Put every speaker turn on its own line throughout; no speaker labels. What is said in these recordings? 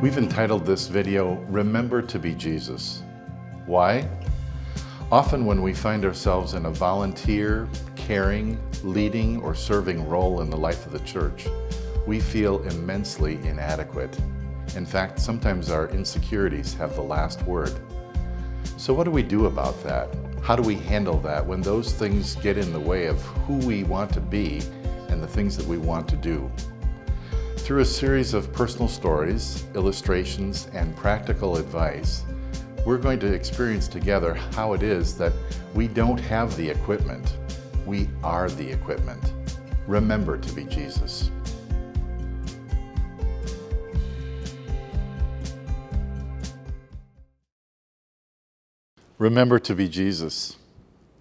We've entitled this video, Remember to be Jesus. Why? Often when we find ourselves in a volunteer, caring, leading, or serving role in the life of the church, we feel immensely inadequate. In fact, sometimes our insecurities have the last word. So what do we do about that? How do we handle that when those things get in the way of who we want to be and the things that we want to do? Through a series of personal stories, illustrations, and practical advice, we're going to experience together how it is that we don't have the equipment. We are the equipment. Remember to be Jesus. Remember to be Jesus.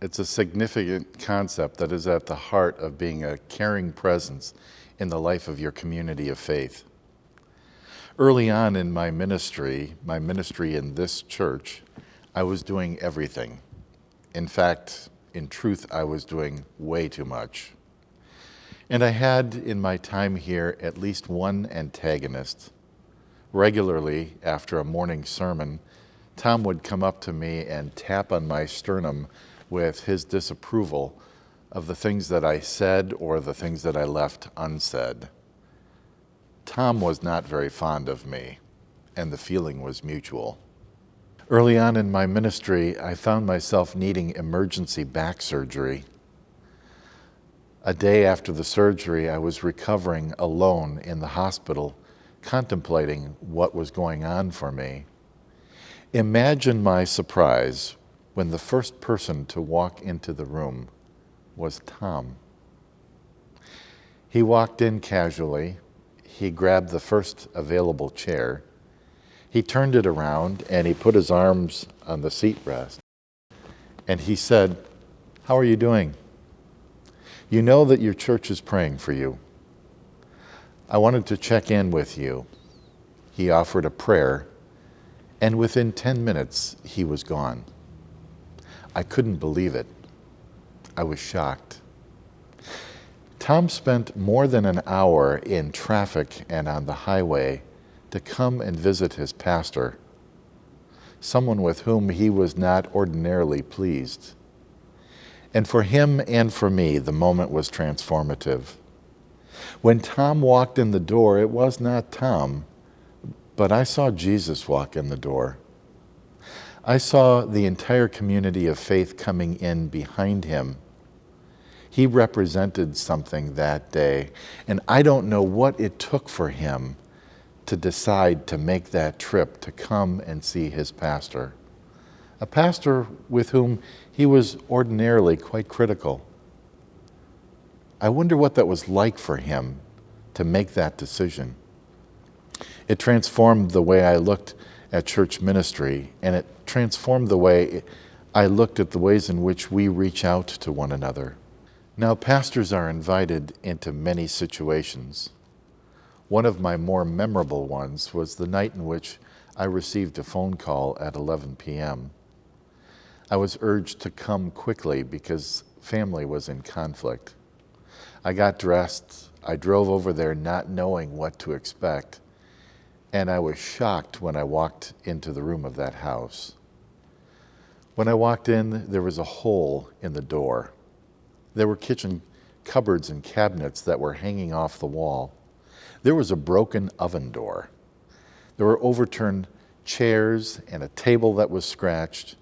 It's a significant concept that is at the heart of being a caring presence in the life of your community of faith. Early on in my ministry in this church, I was doing everything. In fact, in truth, I was doing way too much. And I had in my time here at least one antagonist. Regularly, after a morning sermon, Tom would come up to me and tap on my sternum with his disapproval of the things that I said or the things that I left unsaid. Tom was not very fond of me, and the feeling was mutual. Early on in my ministry, I found myself needing emergency back surgery. A day after the surgery, I was recovering alone in the hospital, contemplating what was going on for me. Imagine my surprise when the first person to walk into the room was Tom. He walked in casually. He grabbed the first available chair. He turned it around and he put his arms on the seat rest. And he said, "How are you doing? You know that your church is praying for you. I wanted to check in with you." He offered a prayer, and within 10 minutes, he was gone. I couldn't believe it. I was shocked. Tom spent more than an hour in traffic and on the highway to come and visit his pastor, someone with whom he was not ordinarily pleased. And for him and for me, the moment was transformative. When Tom walked in the door, it was not Tom, but I saw Jesus walk in the door. I saw the entire community of faith coming in behind him. He represented something that day, and I don't know what it took for him to decide to make that trip to come and see his pastor, a pastor with whom he was ordinarily quite critical. I wonder what that was like for him to make that decision. It transformed the way I looked at church ministry, and it transformed the way I looked at the ways in which we reach out to one another. Now, pastors are invited into many situations. One of my more memorable ones was the night in which I received a phone call at 11 p.m. I was urged to come quickly because family was in conflict. I got dressed, I drove over there not knowing what to expect, and I was shocked when I walked into the room of that house. When I walked in, there was a hole in the door. There were kitchen cupboards and cabinets that were hanging off the wall. There was a broken oven door. There were overturned chairs and a table that was scratched.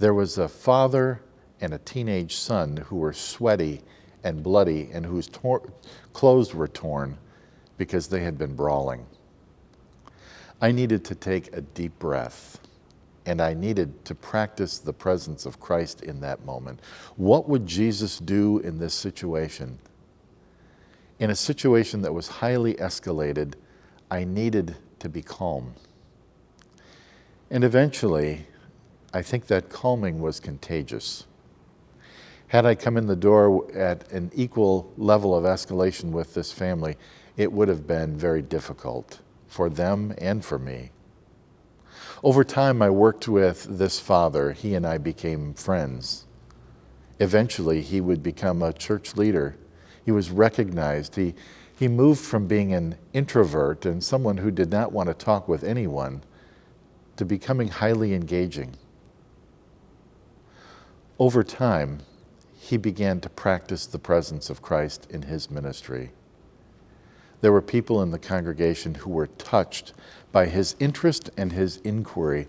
There was a father and a teenage son who were sweaty and bloody and whose clothes were torn because they had been brawling. I needed to take a deep breath, and I needed to practice the presence of Christ in that moment. What would Jesus do in this situation? In a situation that was highly escalated, I needed to be calm. And eventually, I think that calming was contagious. Had I come in the door at an equal level of escalation with this family, it would have been very difficult for them and for me. Over time, I worked with this father. He and I became friends. Eventually, he would become a church leader. He was recognized. He He moved from being an introvert and someone who did not want to talk with anyone to becoming highly engaging. Over time, he began to practice the presence of Christ in his ministry. There were people in the congregation who were touched by his interest and his inquiry,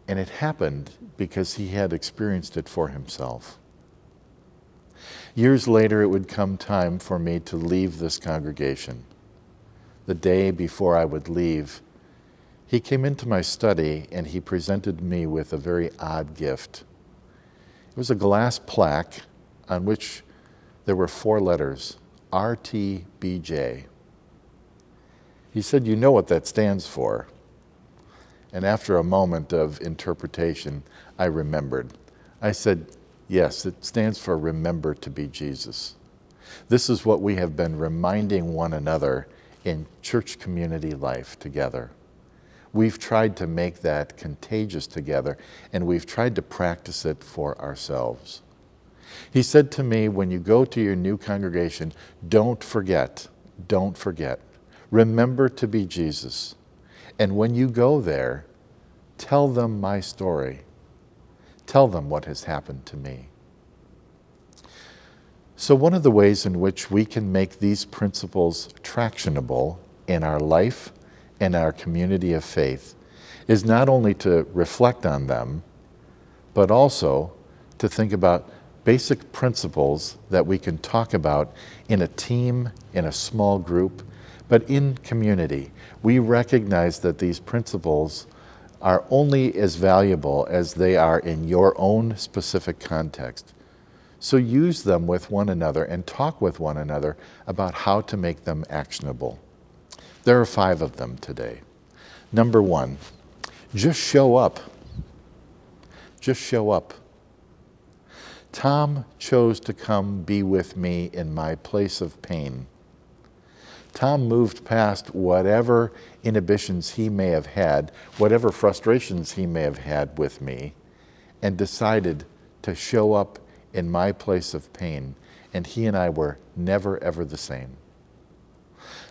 and it happened because he had experienced it for himself. Years later, it would come time for me to leave this congregation. The day before I would leave, he came into my study and he presented me with a very odd gift. It was a glass plaque on which there were 4 letters, RTBJ. He said, "You know what that stands for." And after a moment of interpretation, I remembered. I said, "Yes, it stands for Remember to be Jesus." This is what we have been reminding one another in church community life together. We've tried to make that contagious together, and we've tried to practice it for ourselves. He said to me, when you go to your new congregation, don't forget, remember to be Jesus. And when you go there, tell them my story. Tell them what has happened to me. So one of the ways in which we can make these principles tractionable in our life and our community of faith is not only to reflect on them, but also to think about basic principles that we can talk about in a team, in a small group, but in community. We recognize that these principles are only as valuable as they are in your own specific context. So use them with one another and talk with one another about how to make them actionable. There are 5 of them today. Number 1, just show up. Just show up. Tom chose to come be with me in my place of pain. Tom moved past whatever inhibitions he may have had, whatever frustrations he may have had with me, and decided to show up in my place of pain. And he and I were never, ever the same.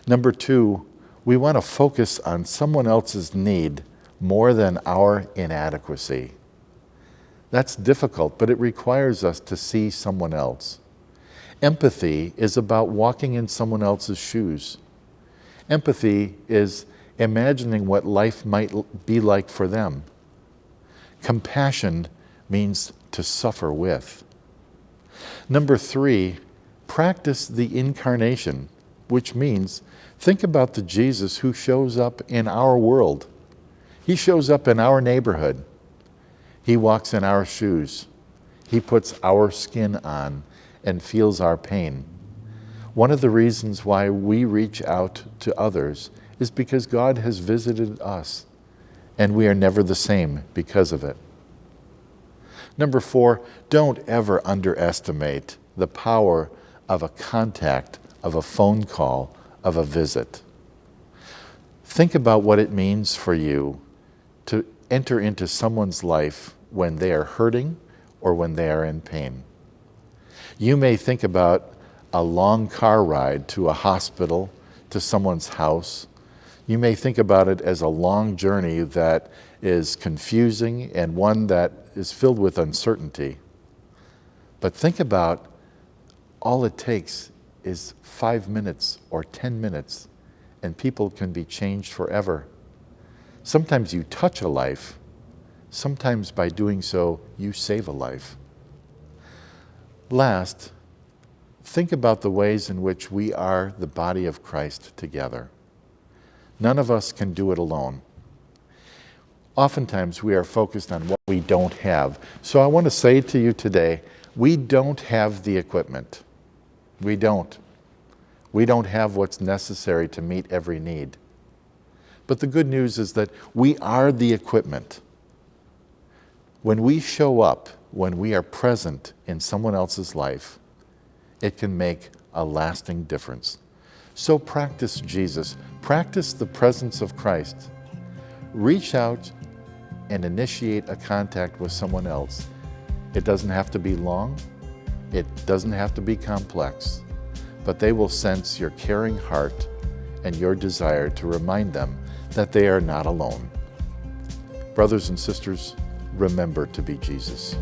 Number 2, we want to focus on someone else's need more than our inadequacy. That's difficult, but it requires us to see someone else. Empathy is about walking in someone else's shoes. Empathy is imagining what life might be like for them. Compassion means to suffer with. Number 3, practice the incarnation, which means think about the Jesus who shows up in our world. He shows up in our neighborhood. He walks in our shoes. He puts our skin on and feels our pain. One of the reasons why we reach out to others is because God has visited us, and we are never the same because of it. Number 4, don't ever underestimate the power of a contact, of a phone call, of a visit. Think about what it means for you to enter into someone's life when they are hurting or when they are in pain. You may think about a long car ride to a hospital, to someone's house. You may think about it as a long journey that is confusing and one that is filled with uncertainty. But think about all it takes is 5 minutes or 10 minutes, and people can be changed forever. Sometimes you touch a life. Sometimes by doing so, you save a life. Last, think about the ways in which we are the body of Christ together. None of us can do it alone. Oftentimes we are focused on what we don't have. So I want to say to you today, we don't have the equipment. We don't. We don't have what's necessary to meet every need. But the good news is that we are the equipment. When we show up, when we are present in someone else's life, it can make a lasting difference. So practice Jesus. Practice the presence of Christ. Reach out and initiate a contact with someone else. It doesn't have to be long. It doesn't have to be complex. but they will sense your caring heart and your desire to remind them that they are not alone. Brothers and sisters, remember to be Jesus.